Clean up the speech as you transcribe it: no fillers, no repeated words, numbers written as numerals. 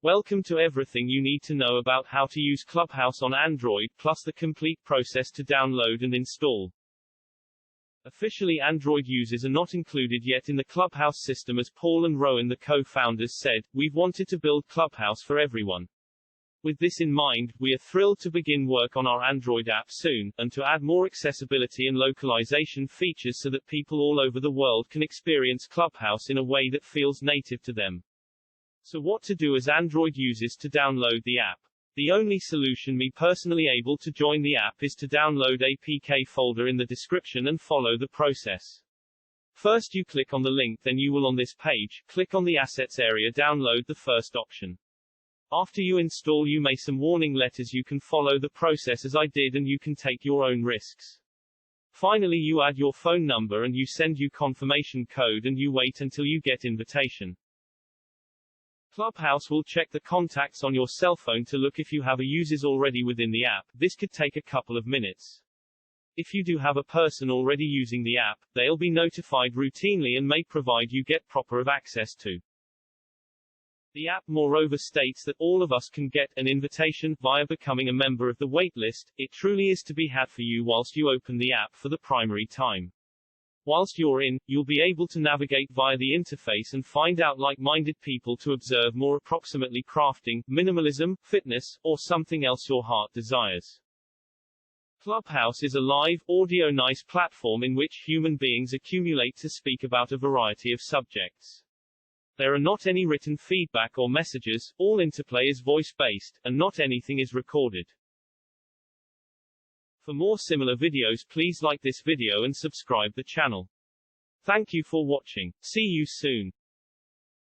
Welcome to everything you need to know about how to use Clubhouse on Android, plus the complete process to download and install. Officially, Android users are not included yet in the Clubhouse system, as Paul and Rowan, the co-founders, said. We've wanted to build Clubhouse for everyone. With this in mind, we are thrilled to begin work on our Android app soon, and to add more accessibility and localization features so that people all over the world can experience Clubhouse in a way that feels native to them. So what to do as Android users to download the app? The only solution me personally able to join the app is to download APK folder in the description and follow the process. First you click on the link, then you will on this page, click on the assets area, download the first option. After you install, you may some warning letters. You can follow the process as I did, and you can take your own risks. Finally you add your phone number and you send you confirmation code and you wait until you get invitation. Clubhouse will check the contacts on your cell phone to look if you have a users already within the app. This could take a couple of minutes. If you do have a person already using the app, they'll be notified routinely and may provide you get proper of access to. The app moreover states that all of us can get an invitation via becoming a member of the waitlist. It truly is to be had for you whilst you open the app for the primary time. Whilst you're in, you'll be able to navigate via the interface and find out like-minded people to observe more approximately crafting, minimalism, fitness, or something else your heart desires. Clubhouse is a live, audio nice platform in which human beings accumulate to speak about a variety of subjects. There are not any written feedback or messages, all interplay is voice-based, and not anything is recorded. For more similar videos, please like this video and subscribe the channel. Thank you for watching. See you soon.